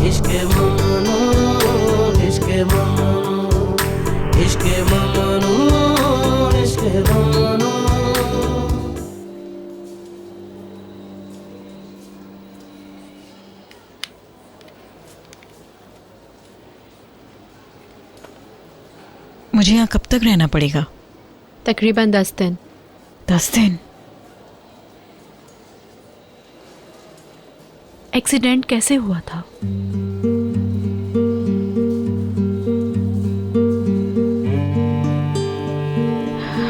इश्क ममनू, इश्क ममनू, इश्क ममनू, इश्क ममनू। मुझे यहाँ कब तक रहना पड़ेगा? तकरीबन 10 दिन। 10 दिन? एक्सीडेंट कैसे हुआ था?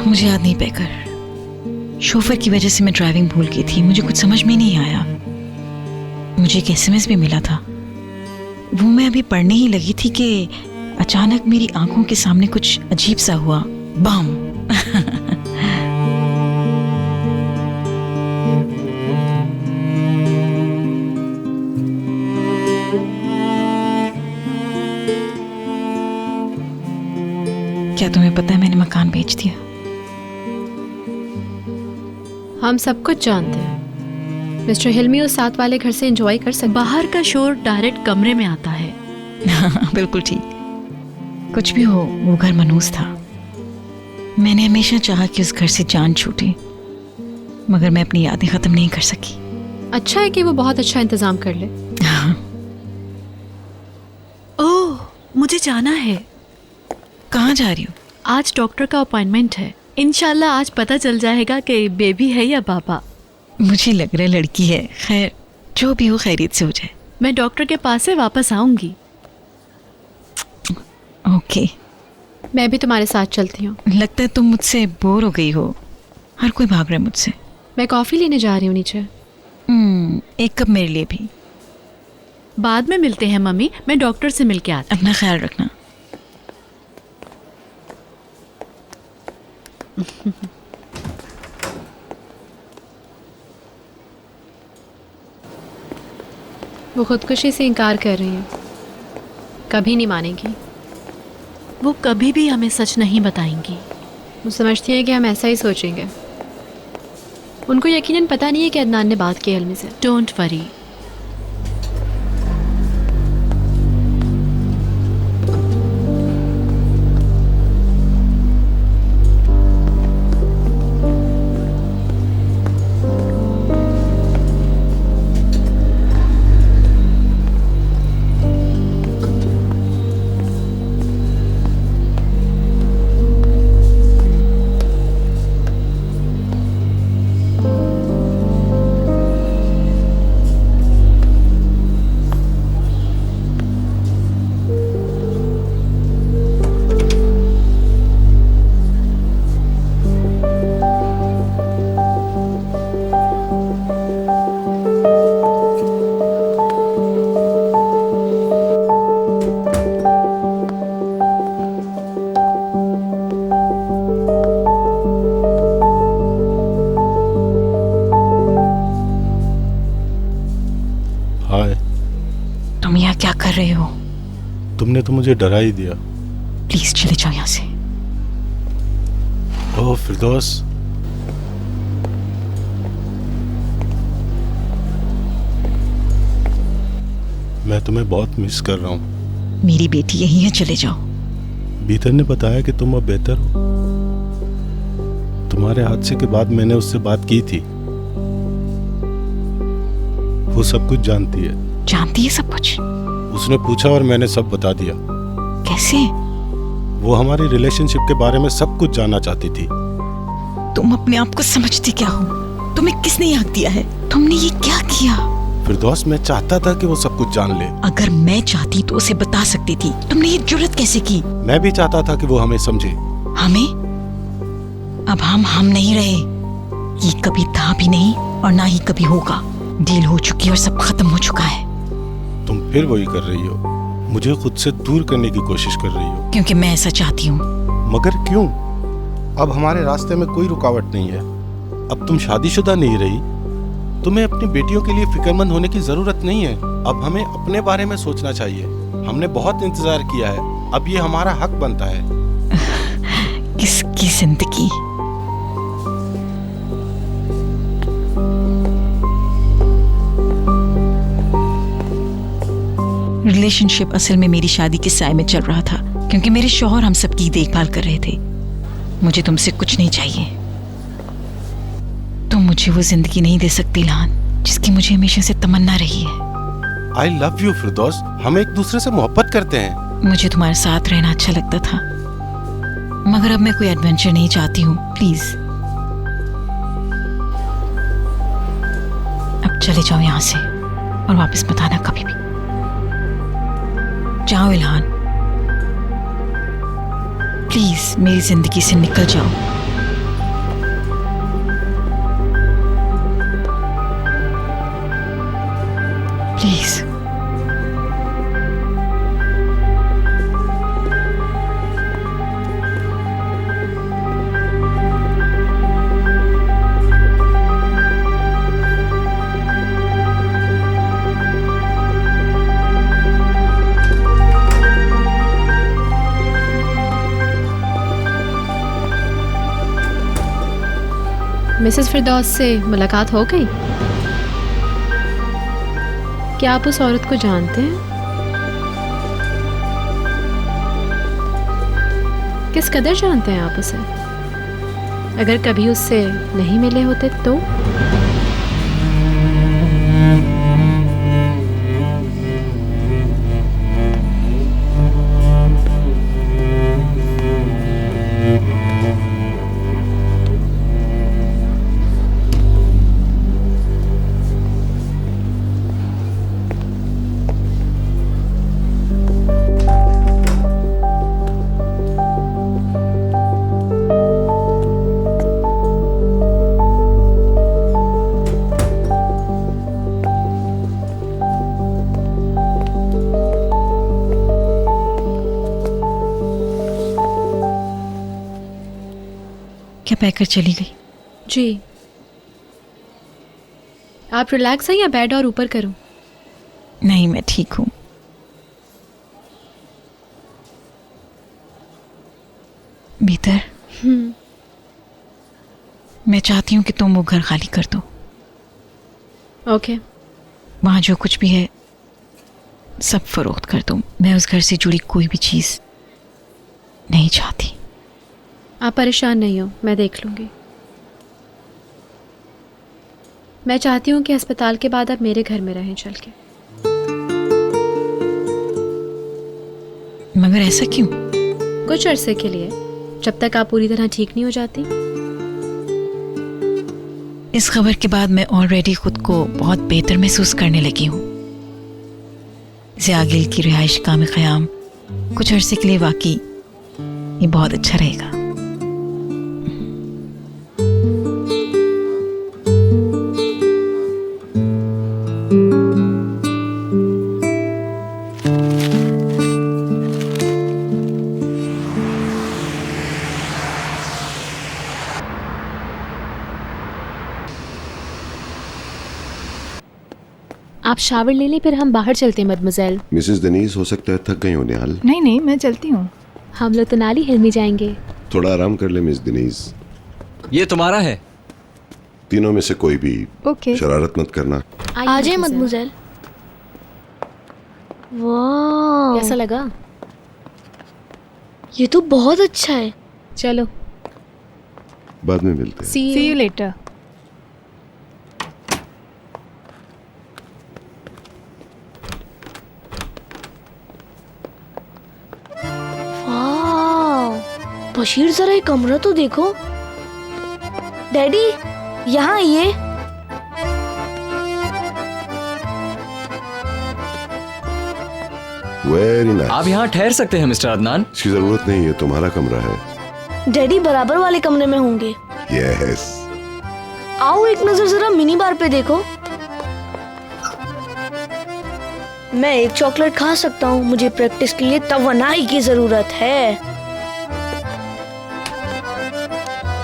मुझे याद नहीं पैकर। शोफर की वजह से मैं ड्राइविंग भूल गई थी। मुझे कुछ समझ में नहीं आया। मुझे एक SMS भी मिला था, वो मैं अभी पढ़ने ही लगी थी कि अचानक मेरी आंखों के सामने कुछ अजीब सा हुआ। बम। क्या तुम्हें पता है मैंने मकान बेच दिया? हम सब कुछ जानते हैं। मिस्टर हिल्मी उस साथ वाले घर से एंजॉय कर सकते। बाहर का शोर डायरेक्ट कमरे में आता है। बिल्कुल ठीक। कुछ भी हो, वो घर मनहूस था। मैंने हमेशा चाहा कि उस घर से जान छूटे, मगर मैं अपनी यादें खत्म नहीं कर सकी। अच्छा है कि वो बहुत अच्छा इंतजाम कर ले। ओह, मुझे जाना है। कहाँ जा रही हो? आज डॉक्टर का अपॉइंटमेंट है। इंशाल्लाह आज पता चल जाएगा कि बेबी है या पापा। मुझे लग रहा है लड़की है। खैर, जो भी हो खैरियत से हो जाए। मैं डॉक्टर के पास से वापस आऊंगी। ओके। मैं भी तुम्हारे साथ चलती हूँ। लगता है तुम मुझसे बोर हो गई हो। हर कोई भाग रहा है मुझसे। मैं कॉफी लेने जा रही हूँ नीचे। एक कप मेरे लिए भी। बाद में मिलते हैं मम्मी, मैं डॉक्टर से मिलके आती हूँ। अपना ख्याल रखना। वो खुदकुशी से इनकार कर रही है। कभी नहीं मानेगी। वो कभी भी हमें सच नहीं बताएंगी। वो समझती है कि हम ऐसा ही सोचेंगे। उनको यकीनन पता नहीं है कि अदनान ने बात की हिल्मी से। Don't worry. तुम यहाँ क्या कर रहे हो? तुमने तो मुझे डरा ही दिया। प्लीज चले जाओ यहाँ से। ओह फिरदौस, मैं तुम्हें बहुत मिस कर रहा हूँ। मेरी बेटी यही है, चले जाओ। बीतर ने बताया कि तुम अब बेहतर हो। तुम्हारे हादसे के बाद मैंने उससे बात की थी। वो सब कुछ जानती है। जानती है सब कुछ? उसने पूछा और मैंने सब बता दिया। कैसे? वो हमारी रिलेशनशिप के बारे में सब कुछ जानना चाहती थी। तुम अपने आप को समझती क्या हो? तुम्हें किसने याद दिया है? तुमने ये क्या किया? फिरदौस, मैं चाहता था कि वो सब कुछ जान ले। अगर मैं चाहती तो उसे बता सकती थी। तुमने ये जुर्रत कैसे की? मैं भी चाहता था कि वो हमें समझे। हमें? अब हम नहीं रहे। ये कभी था भी नहीं और ना ही कभी होगा। डील हो चुकी और सब खत्म हो चुका है। तुम फिर वही कर रही हो, मुझे खुद से दूर करने की कोशिश कर रही हो। क्योंकि मैं ऐसा चाहती हूँ। मगर क्यों? अब हमारे रास्ते में कोई रुकावट नहीं है। अब तुम शादीशुदा नहीं रही। तुम्हें अपनी बेटियों के लिए फिक्रमंद होने की जरूरत नहीं है। अब हमें अपने बारे में सोचना चाहिए। हमने बहुत इंतजार किया है, अब ये हमारा हक बनता है। किसकी जिंदगी? रिलेशनशिप असल में मेरी शादी के साए में चल रहा था, क्योंकि मेरे शौहर हम सबकी देखभाल कर रहे थे। मुझे तुमसे कुछ नहीं चाहिए। तुम मुझे वो जिंदगी नहीं दे सकती इल्हान, जिसकी मुझे हमेशा से तमन्ना रही है। आई लव यू फिरदौस, हम एक दूसरे से मोहब्बत करते हैं। मुझे तुम्हारे साथ रहना अच्छा लगता था, मगर अब मैं कोई एडवेंचर नहीं चाहती हूँ। प्लीज अब चले जाओ यहाँ से और वापस मत आना कभी भी। जाओ इल्हान, प्लीज मेरी जिंदगी से निकल जाओ। प्लीज। मिसेस फिरदौस से मुलाकात हो गई? क्या आप उस औरत को जानते हैं? किस कदर जानते हैं आप उसे? अगर कभी उससे नहीं मिले होते तो? क्या पैकर चली गई? जी। आप रिलैक्स हैं या बेड और ऊपर करूं? नहीं, मैं ठीक हूँ। भीतर मैं चाहती हूँ कि तुम वो घर खाली कर दो। ओके। वहां जो कुछ भी है सब फरोख्त कर दो। मैं उस घर से जुड़ी कोई भी चीज नहीं चाहती। आप परेशान नहीं हो, मैं देख लूंगी। मैं चाहती हूँ कि अस्पताल के बाद आप मेरे घर में रहें चल के। मगर ऐसा क्यों? कुछ अरसे के लिए, जब तक आप पूरी तरह ठीक नहीं हो जाती। इस खबर के बाद मैं ऑलरेडी खुद को बहुत बेहतर महसूस करने लगी हूँ। ज़ियागिल की रिहाइश का में क़याम कुछ अरसे के लिए वाकई ये बहुत अच्छा रहेगा। आप शावर ले लें, फिर हम बाहर चलते हैं मदमज़ेल। मिसेस दनीज, हो सकता है थक गई हो निहाल। नहीं नहीं, मैं चलती हूँ। हम लोग तो नाली हिलमी जाएंगे। थोड़ा आराम कर ले मिस दनीज। ये तुम्हारा है। तीनों में से कोई भी ओके। शरारत मत करना। आ जाए मदमुज़ेल। वाह, कैसा लगा? ये तो बहुत अच्छा है। चलो, बाद में मिलते हैं। सी सी यू लेटर। वाह, बशीर जरा ये कमरा तो देखो। डैडी, यहाँ आइए। Very nice. आप यहाँ ठहर सकते हैं मिस्टर अदनान। इसकी जरूरत नहीं है, तुम्हारा कमरा है। डैडी बराबर वाले कमरे में होंगे। यस। आओ एक नजर जरा मिनी बार पे देखो। मैं एक चॉकलेट खा सकता हूँ, मुझे प्रैक्टिस के लिए तवनाई की जरूरत है।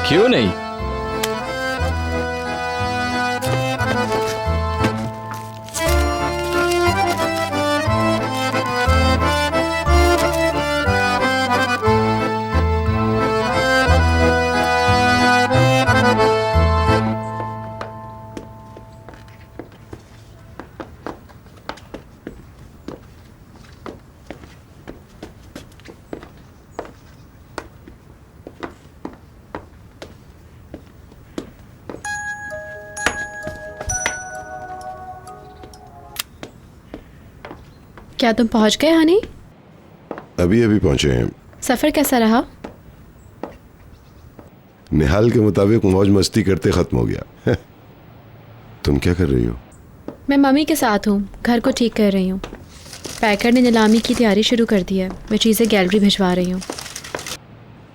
क्यों नहीं? क्या तुम पहुंच गए हनी? अभी अभी पहुंचे हैं। सफर कैसा रहा? निहाल के मुताबिक मौज मस्ती करते खत्म हो गया। तुम क्या कर रही हो? मैं मम्मी के साथ हूँ, घर को ठीक कर रही हूँ। पैकर ने नीलामी की तैयारी शुरू कर दी है, मैं चीज़ें गैलरी भिजवा रही हूँ।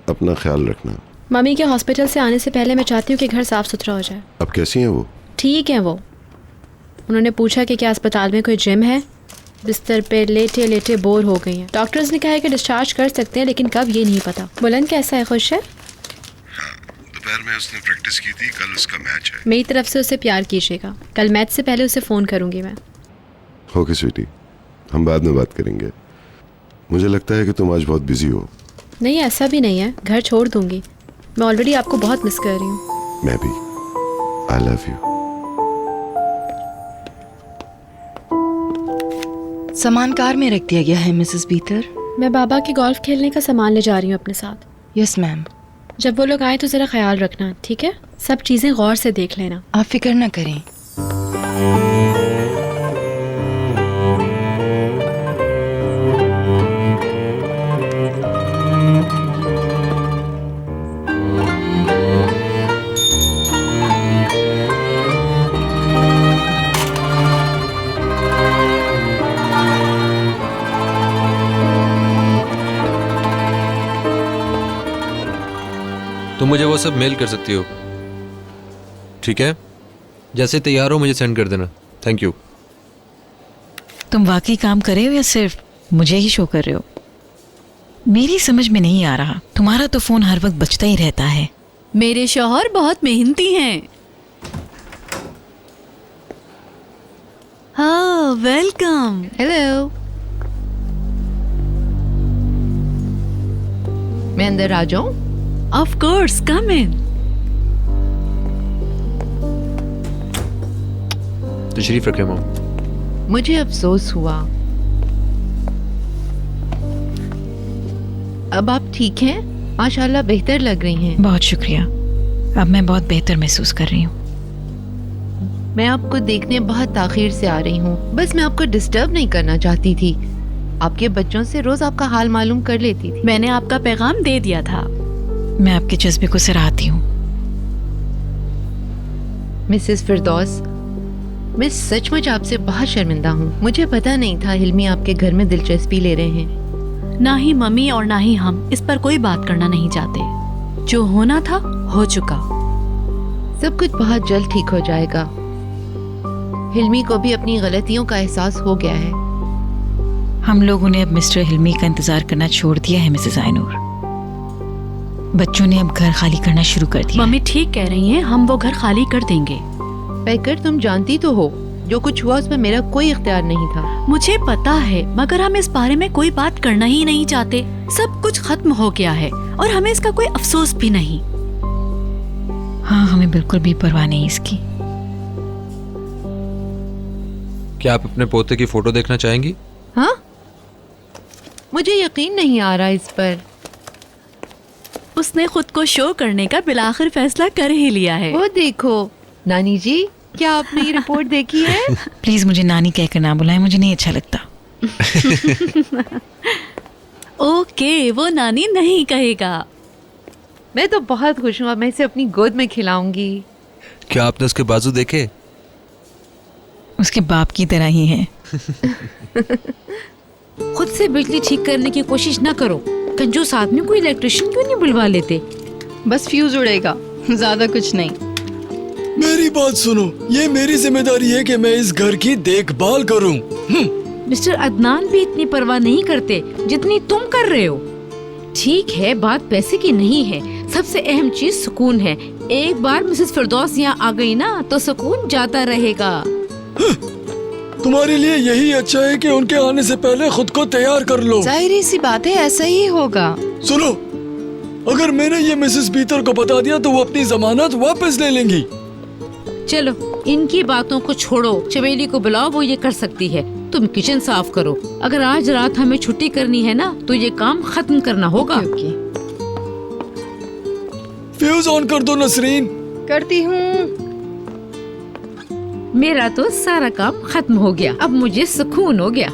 अपना ख्याल रखना। मम्मी के हॉस्पिटल से आने से पहले मैं चाहती हूँ कि घर साफ सुथरा हो जाए। अब कैसी हैं वो? ठीक है वो। उन्होंने पूछा कि क्या अस्पताल में कोई जिम है। बिस्तर पे लेटे लेटे बोर हो गई हैं। डॉक्टर्स ने कहा है कि डिस्चार्ज कर सकते हैं, लेकिन कब ये नहीं पता। बुलंद कैसा है? खुश है? दोपहर में उसने प्रैक्टिस की थी, कल उसका मैच है। मेरी तरफ से उसे प्यार कीजिएगा। कल मैच से पहले उसे फ़ोन करूँगी मैं। ओके स्वीटी, हम बाद में बात करेंगे। मुझे लगता है कि तुम आज बहुत बिजी हो। नहीं, ऐसा भी नहीं है, घर छोड़ दूँगी। मैं ऑलरेडी आपको बहुत मिस कर रही हूँ। मैं भी। I love you. सामान कार में रख दिया गया है मिसेस बीटर। मैं बाबा के गोल्फ खेलने का सामान ले जा रही हूँ अपने साथ। Yes ma'am. जब वो लोग आए तो ज़रा ख्याल रखना, ठीक है? सब चीज़ें गौर से देख लेना। आप फिक्र ना करें। तुम मुझे वो सब मेल कर सकती हो, ठीक है? जैसे तैयार हो मुझे सेंड कर देना। Thank you. तुम वाकई काम कर रहे हो या सिर्फ मुझे ही शो कर रहे हो? मेरी समझ में नहीं आ रहा। तुम्हारा तो फोन हर वक्त बजता ही रहता है। मेरे शौहर बहुत मेहनती हैं। हाँ, वेलकम। हेलो, मैं अंदर आ जाऊं? ऑफ कोर्स, कम इन। तशरीफ रखें मॉम। मुझे अफसोस हुआ। अब आप ठीक हैं? माशाल्लाह बेहतर लग रही हैं। बहुत शुक्रिया। अब मैं बहुत बेहतर महसूस कर रही हूँ। मैं आपको देखने बहुत ताखिर से आ रही हूँ। बस मैं आपको डिस्टर्ब नहीं करना चाहती थी। आपके बच्चों से रोज आपका हाल मालूम कर लेती थी। मैंने आपका पैगाम दे दिया था। मैं आपके जज्बे को सराहती हूँ। मिसेस फिरदौस, मैं सचमुच आपसे बहुत शर्मिंदा हूँ। मुझे पता नहीं था हिल्मी आपके घर में दिलचस्पी ले रहे हैं। ना ही मम्मी और ना ही हम इस पर कोई बात करना नहीं चाहते। जो होना था हो चुका। सब कुछ बहुत जल्द ठीक हो जाएगा। हिल्मी को भी अपनी गलतियों का एहसास हो गया है। हम लोगों ने अब मिस्टर हिल्मी का इंतजार करना छोड़ दिया है मिसेस आइनूर। बच्चों ने अब घर खाली करना शुरू कर दिया। मम्मी ठीक कह रही हैं, हम वो घर खाली कर देंगे। पैकर, तुम जानती तो हो जो कुछ हुआ उसमें मेरा कोई इख्तियार नहीं था। मुझे पता है, मगर हम इस बारे में कोई बात करना ही नहीं चाहते। सब कुछ खत्म हो गया है और हमें इसका कोई अफसोस भी नहीं। हाँ, हमें बिल्कुल भी परवाह नहीं इसकी। क्या आप अपने पोते की फोटो देखना चाहेंगी? हाँ, मुझे यकीन नहीं आ रहा इस पर। उसने खुद को शो करने का बिलाखिर फैसला कर ही लिया है। वो देखो नानी जी, क्या आपने ये रिपोर्ट देखी है? प्लीज मुझे नानी कहकर ना बुलाएं, मुझे नहीं अच्छा लगता। ओके, वो नानी नहीं कहेगा। मैं तो बहुत खुश हूँ। अब मैं इसे अपनी गोद में खिलाऊंगी। क्या आपने उसके बाजू देखे? उसके बाप की तरह ही है। खुद से बिजली ठीक करने की कोशिश ना करो। कंजूस आदमी को इलेक्ट्रिशियन क्यों नहीं बुलवा लेते? बस फ्यूज उड़ेगा, ज्यादा कुछ नहीं। मेरी बात सुनो, ये मेरी जिम्मेदारी है कि मैं इस घर की देखभाल करूं। मिस्टर अदनान भी इतनी परवाह नहीं करते जितनी तुम कर रहे हो। ठीक है, बात पैसे की नहीं है, सबसे अहम चीज सुकून है। एक बार मिसेस फिरदौस यहाँ आ गई ना तो सुकून जाता रहेगा। तुम्हारे लिए यही अच्छा है कि उनके आने से पहले खुद को तैयार कर लो। जाहिर सी बात है, ऐसा ही होगा। सुनो, अगर मैंने ये मिसेस बीतर को बता दिया तो वो अपनी जमानत वापस ले लेंगी। चलो, इनकी बातों को छोड़ो। चमेली को बुलाओ, वो ये कर सकती है। तुम किचन साफ करो। अगर आज रात हमें छुट्टी करनी है ना तो ये काम खत्म करना होगा। फ्यूज ऑन कर दो नसरीन। करती हूँ। मेरा तो सारा काम खत्म हो गया, अब मुझे सुकून हो गया।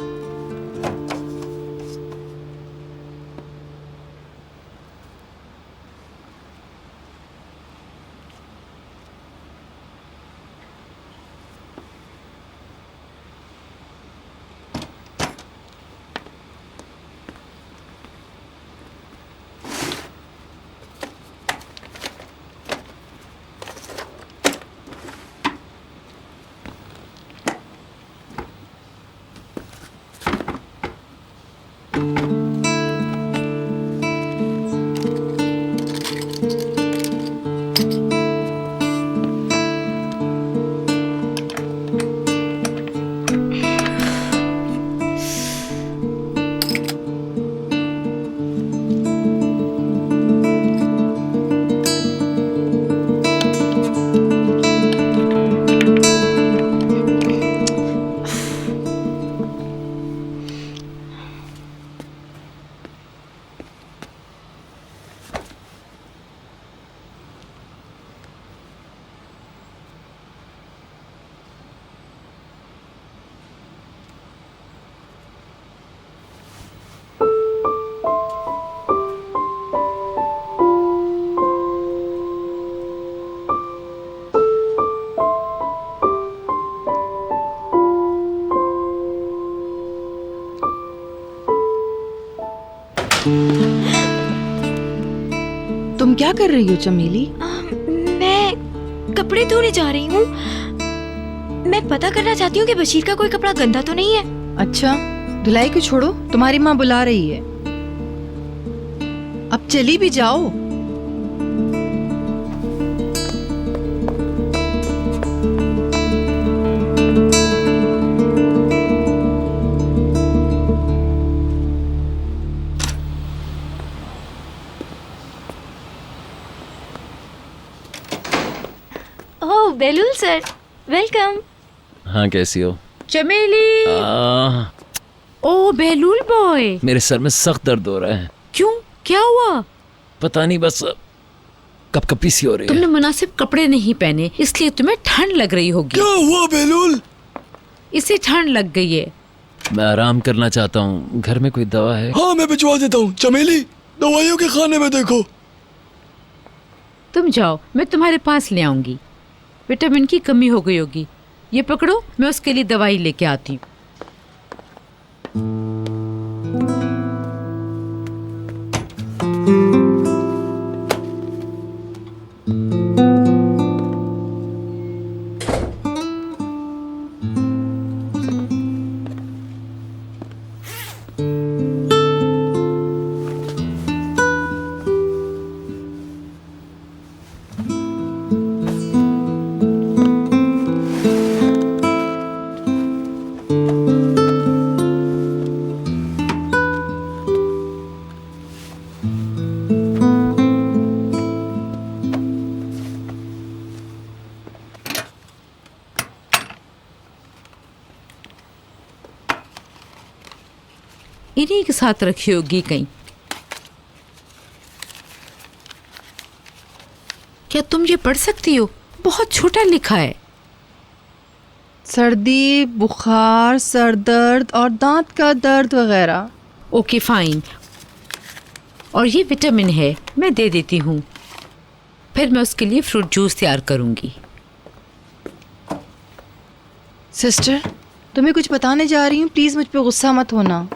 तुम क्या कर रही हो चमेली? मैं कपड़े धोने जा रही हूँ। मैं पता करना चाहती हूँ कि बशीर का कोई कपड़ा गंदा तो नहीं है। अच्छा, धुलाई को छोड़ो, तुम्हारी माँ बुला रही है। अब चली भी जाओ। ओह बेलुल सर, वेलकम। हाँ, कैसी हो? चमेली। ओ बेलुल बॉय, मेरे सर में सख्त दर्द हो रहा है। क्यों, क्या हुआ? पता नहीं, बस कपकपी सी हो रही है। तुमने मुनासिब कपड़े नहीं पहने, इसलिए तुम्हें ठंड लग रही होगी। क्या हुआ बेलुल? इसे ठंड लग गई है। मैं आराम करना चाहता हूँ, घर में कोई दवा है? हाँ, मैं भिजवा देता हूँ। चमेली, दवाइयों के खाने में देखो। तुम जाओ, मैं तुम्हारे पास ले आऊंगी। विटामिन की कमी हो गई होगी। ये पकड़ो, मैं उसके लिए दवाई लेके आती हूँ। इन्हीं के साथ रखी होगी कहीं। क्या तुम ये पढ़ सकती हो? बहुत छोटा लिखा है। सर्दी, बुखार, सर दर्द और दांत का दर्द वगैरह। Okay fine. और ये विटामिन है, मैं दे देती हूँ। फिर मैं उसके लिए फ्रूट जूस तैयार करूँगी। सिस्टर, तुम्हें कुछ बताने जा रही हूँ, प्लीज मुझ पे गुस्सा मत होना।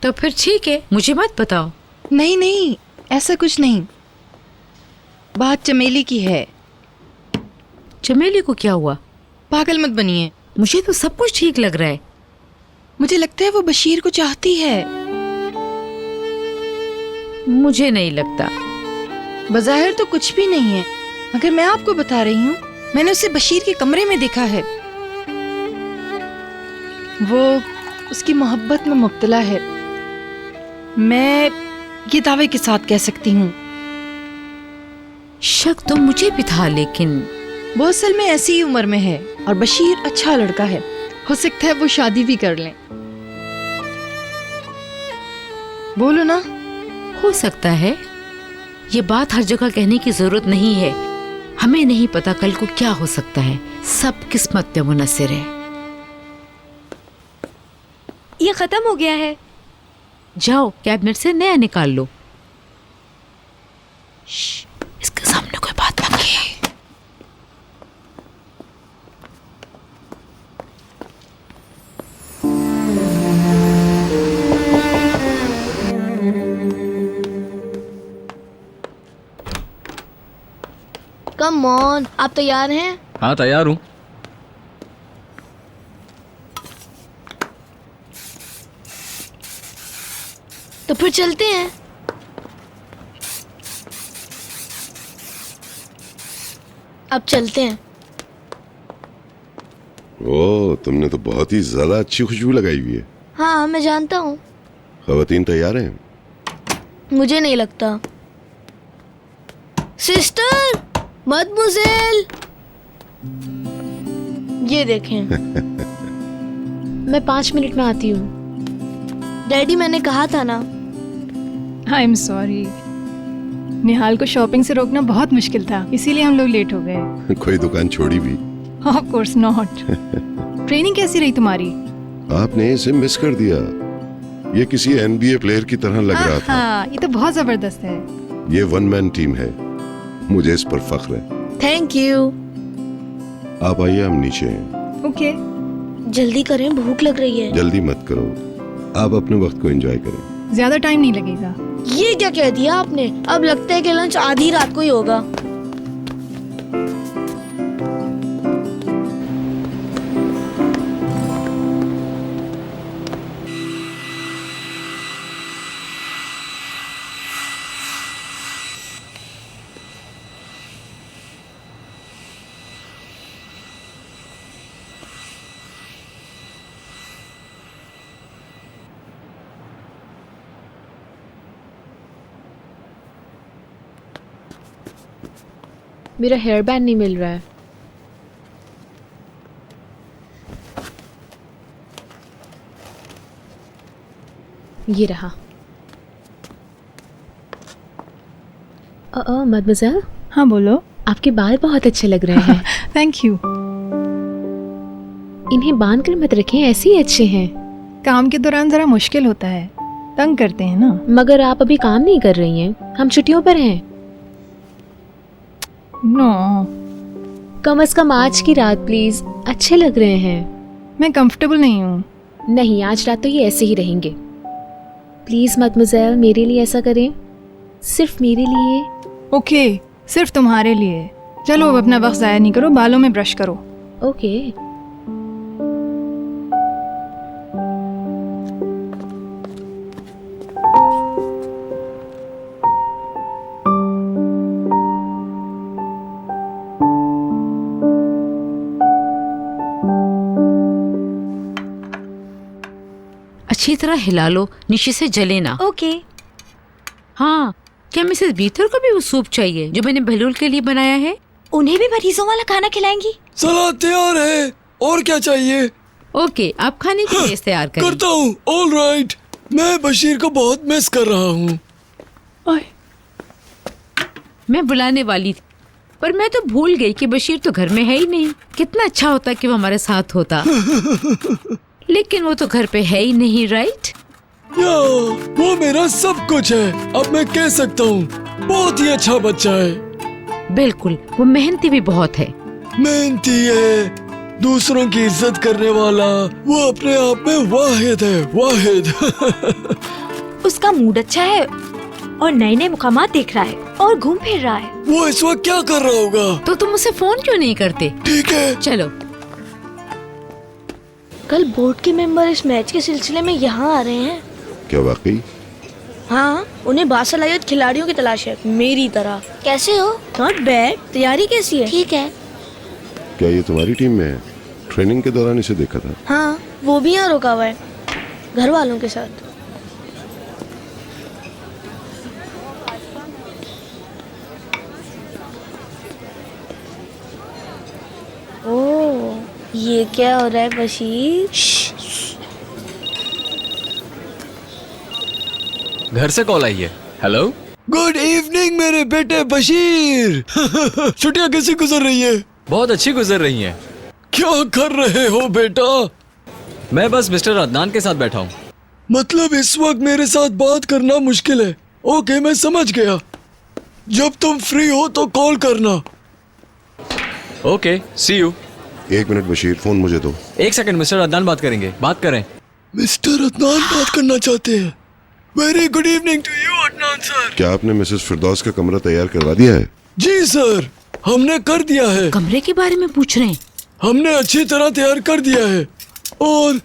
तो फिर ठीक है, मुझे मत बताओ। नहीं नहीं, ऐसा कुछ नहीं। बात चमेली की है। चमेली को क्या हुआ? पागल मत बनिए। मुझे तो सब कुछ ठीक लग रहा है। मुझे लगता है वो बशीर को चाहती है। मुझे नहीं लगता। बज़ाहिर तो कुछ भी नहीं है, मगर मैं आपको बता रही हूँ, मैंने उसे बशीर के कमरे में देखा है। वो उसकी मोहब्बत में मुब्तला है। मैं ये दावे के साथ कह सकती हूँ। शक तो मुझे भी था, लेकिन वो असल में ऐसी ही उम्र में है और बशीर अच्छा लड़का है। हो सकता है वो शादी भी कर लें। बोलो ना। हो सकता है। ये बात हर जगह कहने की जरूरत नहीं है। हमें नहीं पता कल को क्या हो सकता है। सब किस्मत पे मुनस्सिर है। ये खत्म हो गया है। जाओ, कैबिनेट से नया निकाल लो। इसके सामने कोई बात ना कहे। कम ऑन, आप तैयार हैं? हाँ, तैयार हूँ। तो फिर चलते हैं। अब चलते हैं। ओ, तुमने तो बहुत ही ज्यादा अच्छी खुशबू लगाई हुई है। हाँ, मैं जानता हूँ। खवातीन तैयार हैं? मुझे नहीं लगता। सिस्टर, मदमुजेल, ये देखें। मैं 5 मिनट में आती हूँ। डैडी, मैंने कहा था ना। आई एम सॉरी, निहाल को शॉपिंग से रोकना बहुत मुश्किल था, इसीलिए हम लोग लेट हो गए। कोई दुकान छोड़ी भी? Of course not. ट्रेनिंग कैसी रही तुम्हारी? आपने इसे मिस कर दिया। ये किसी NBA प्लेयर की तरह लग रहा था। हाँ, ये तो बहुत जबरदस्त है। ये वन मैन टीम है, मुझे इस पर फख्र है। Thank you. आप आइए, हम नीचे हैं। ओके। जल्दी करें, भूख लग रही है। जल्दी मत करो, आप अपने वक्त को एंजॉय करें। ज्यादा टाइम नहीं लगेगा। ये क्या कह दिया आपने? अब लगता है कि लंच आधी रात को ही होगा। मेरा हेयर बैंड नहीं मिल रहा है। ये रहा। मदमज़ेल। हाँ बोलो। आपके बाल बहुत अच्छे लग रहे हैं। Thank you. इन्हें बांध कर मत रखें, ऐसे ही अच्छे हैं। काम के दौरान जरा मुश्किल होता है, तंग करते हैं ना। मगर आप अभी काम नहीं कर रही हैं, हम छुट्टियों पर हैं। नो। कम से कम आज की रात प्लीज, अच्छे लग रहे हैं। मैं कंफर्टेबल नहीं हूँ। नहीं, आज रात तो ये ऐसे ही रहेंगे। प्लीज मदमज़ेल, मेरे लिए ऐसा करें, सिर्फ मेरे लिए। ओके, सिर्फ तुम्हारे लिए। चलो अब अपना वक्त ज़ाया नहीं करो, बालों में ब्रश करो। ओके। अच्छी तरह हिला लो, नीचे से जले ना। ओके। हाँ, क्या मिसेस बीथर को भी वो सूप चाहिए जो मैंने बहलूल के लिए बनाया है? उन्हें भी मरीजों वाला खाना खिलाएंगी? सलाद तैयार है, और क्या चाहिए? ओके, आप खाने की मेज तैयार करें। करता हूँ। All right. मैं बशीर को बहुत मिस कर रहा हूँ। मैं बुलाने वाली थी, पर मैं तो भूल गई कि बशीर तो घर में है ही नहीं। कितना अच्छा होता कि वो हमारे साथ होता। लेकिन वो तो घर पे है ही नहीं, राइट? या, वो मेरा सब कुछ है। अब मैं कह सकता हूँ बहुत ही अच्छा बच्चा है। बिल्कुल, वो मेहनती भी बहुत है। मेहनती है, दूसरों की इज्जत करने वाला। वो अपने आप में वाहिद है, वाहिद। उसका मूड अच्छा है और नए नए मुकामात देख रहा है और घूम फिर रहा है। वो इस वक्त क्या कर रहा होगा? तो तुम उसे फोन क्यों नहीं करते? ठीक है, चलो। कल बोर्ड के मेंबर इस मैच के सिलसिले में यहाँ आ रहे हैं। क्या वाकई? हाँ, उन्हें बासलाहियत खिलाड़ियों की तलाश है, मेरी तरह। कैसे हो? Not bad. तैयारी कैसी है? ठीक है। क्या ये तुम्हारी टीम में है? ट्रेनिंग के दौरान इसे देखा था। हाँ, वो भी यहाँ रुका हुआ है, घर वालों के साथ। ओह, ये क्या हो रहा है बशीर? घर से कॉल आई है। हेलो। गुड इवनिंग मेरे बेटे बशीर। छुट्टियां कैसी गुजर रही है? बहुत अच्छी गुजर रही हैं। क्या कर रहे हो बेटा? मैं बस मिस्टर अदनान के साथ बैठा हूँ। मतलब इस वक्त मेरे साथ बात करना मुश्किल है। ओके, मैं समझ गया। जब तुम फ्री हो तो कॉल करना। Okay, see you. 1 minute Bashir, phone मुझे दो। 1 सेकंड, मिस्टर अदनान बात करेंगे, बात करें। मिस्टर अदनान बात करना चाहते हैं। Very good evening to you Adnan sir. क्या आपने मिसेस फिरदौस का कमरा तैयार करवा दिया है? जी सर, हमने कर दिया है। कमरे के बारे में पूछ रहे हैं? हमने अच्छी तरह तैयार कर दिया है और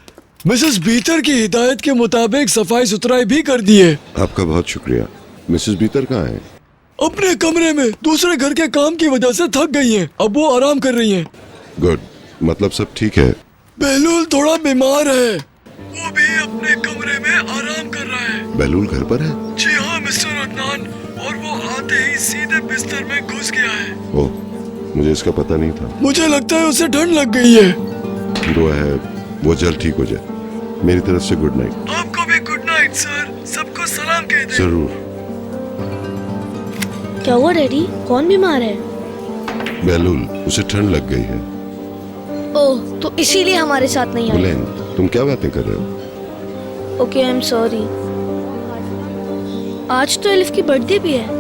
मिसेस बीतर की हिदायत के मुताबिक सफाई सुथराई भी कर दी है। आपका बहुत शुक्रिया। मिसेस बीतर कहाँ है? अपने कमरे में, दूसरे घर के काम की वजह से थक गई हैं। अब वो आराम कर रही हैं। गुड, मतलब सब ठीक है। बहलूल थोड़ा बीमार है, वो भी अपने कमरे में आराम कर रहा है। बहलूल घर पर है? जी हाँ मिस्टर अदनान, और वो आते ही सीधे बिस्तर में घुस गया है। ओह, मुझे इसका पता नहीं था। मुझे लगता है उसे ठंड लग गई है। दुआ है वो जल्द ठीक हो जाए। मेरी तरफ से गुड नाइट। आपको भी गुड नाइट सर। सबको सलाम कह दें। जरूर। क्या हुआ डैडी? कौन बीमार है? बहलूल, उसे ठंड लग गई है। ओह, तो इसीलिए हमारे साथ नहीं आए। बुलैन, तुम क्या बातें कर रहे हो? Okay, I am sorry. आज तो एलिफ की बर्थडे भी है।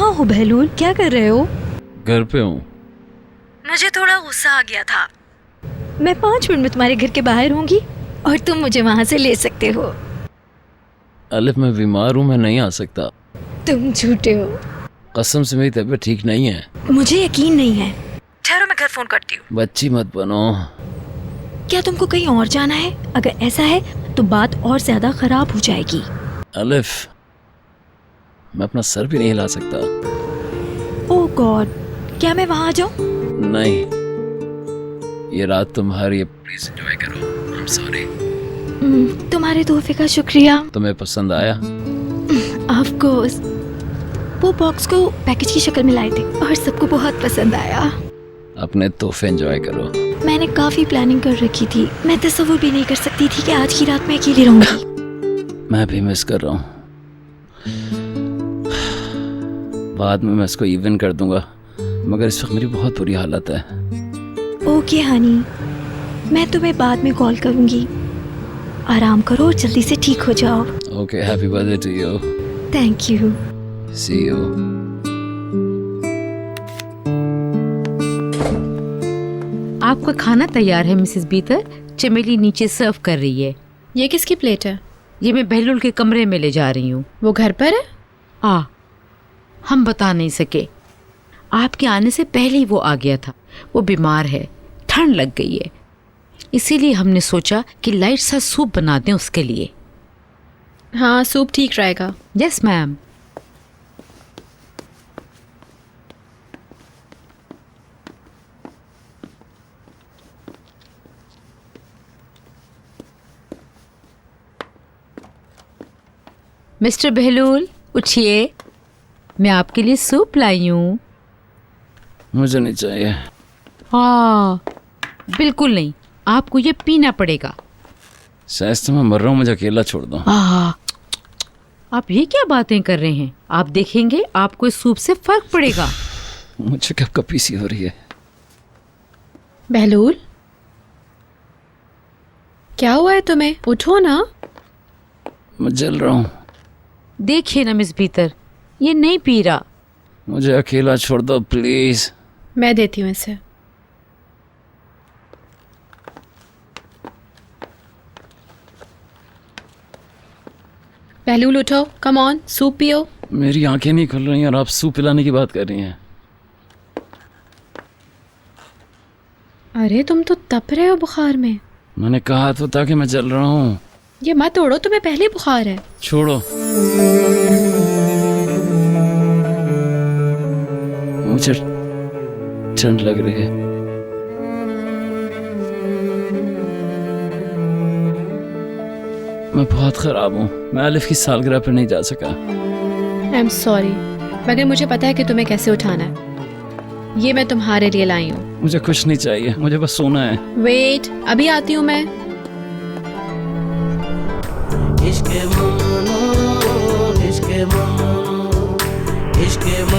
कहाँ हो बहलूल, क्या कर रहे हो? घर पे हूँ। मुझे थोड़ा गुस्सा आ गया था। मैं 5 मिनट में तुम्हारे घर के बाहर होंगी और तुम मुझे वहाँ से ले सकते हो। अलिफ मैं बीमार हूँ, मैं नहीं आ सकता। तुम झूठे हो। कसम से मेरी तबीयत ठीक नहीं है। मुझे यकीन नहीं है। ठहरो, मैं घर फोन करती हूँ। बच्ची मत बनो। क्या तुमको कहीं और जाना है? अगर ऐसा है तो बात और ज्यादा खराब हो जाएगी। अलिफ मैं अपना सर भी नहीं हिला सकता। ओह गॉड, क्या मैं वहाँ आ जाऊँ? नहीं, ये रात तुम्हारी है, प्लीज एंजॉय करो। I am sorry. तुम्हारे तोहफे का शुक्रिया। तुम्हें पसंद आया? Of course. वो बॉक्स को पैकेज की शक्ल में लाए थे और सबको बहुत पसंद आया। अपने तोहफे एंजॉय करो। मैंने काफी प्लानिंग कर रखी थी। मैं तस्वीर भी नहीं कर सकती थी कि आज की रात मैं अकेली रहूंगी। मैं भी मिस कर रहा हूँ। बाद में मैं इसको इवन कर दूंगा, मगर इस वक्त मेरी बहुत बुरी हालत है। ओके हनी, मैं तुम्हें बाद में कॉल करूंगी। आराम करो और जल्दी से ठीक हो जाओ। Okay, happy birthday to you. Thank you. See you. आपका खाना तैयार है मिसेस बीतर। चमेली नीचे सर्व कर रही है। ये किसकी प्लेट है? ये मैं बहलुल के कमरे में ले जा रही हूँ। वो घर पर है? हम बता नहीं सके। आपके आने से पहले ही वो आ गया था। वो बीमार है, ठंड लग गई है, इसीलिए हमने सोचा कि लाइट सा सूप बना दें उसके लिए। हाँ, सूप ठीक रहेगा। Yes ma'am. मिस्टर बहलूल, उठिए, मैं आपके लिए सूप लाई हूँ। मुझे नहीं चाहिए। हाँ, बिल्कुल नहीं, आपको ये पीना पड़ेगा। शायद मैं मर रहा हूँ, मुझे अकेला छोड़ दो। आप ये क्या बातें कर रहे हैं? आप देखेंगे आपको इस सूप से फर्क पड़ेगा। मुझे कब कपीसी हो रही है। बहलूल, क्या हुआ है तुम्हें? उठो ना। मैं जल रहा हूँ। देखिए ना मिस भीतर, ये नहीं पी रहा। मुझे अकेला छोड़ दो प्लीज। मैं देती हूँ इसे। बहलूल उठो, कम ऑन, सूप पियो। मेरी आंखें नहीं खुल रही और आप सूप पिलाने की बात कर रही हैं। अरे तुम तो तप रहे हो बुखार में। मैंने कहा तो था कि मैं जल रहा हूँ। ये मत तोड़ो, तुम्हें पहले बुखार है। छोड़ो। मुझे ठंड लग रही है। मैं बहुत खराब हूँ। मैं अलिफ की सालगिरह पर नहीं जा सका। आई एम सॉरी, मगर मुझे पता है कि तुम्हें कैसे उठाना है। ये मैं तुम्हारे लिए लाई हूँ। मुझे कुछ नहीं चाहिए, मुझे बस सोना है। वेट, अभी आती हूँ मैं। इश्क़ ममनू, इश्क़ ममनू, इश्क़ ममनू।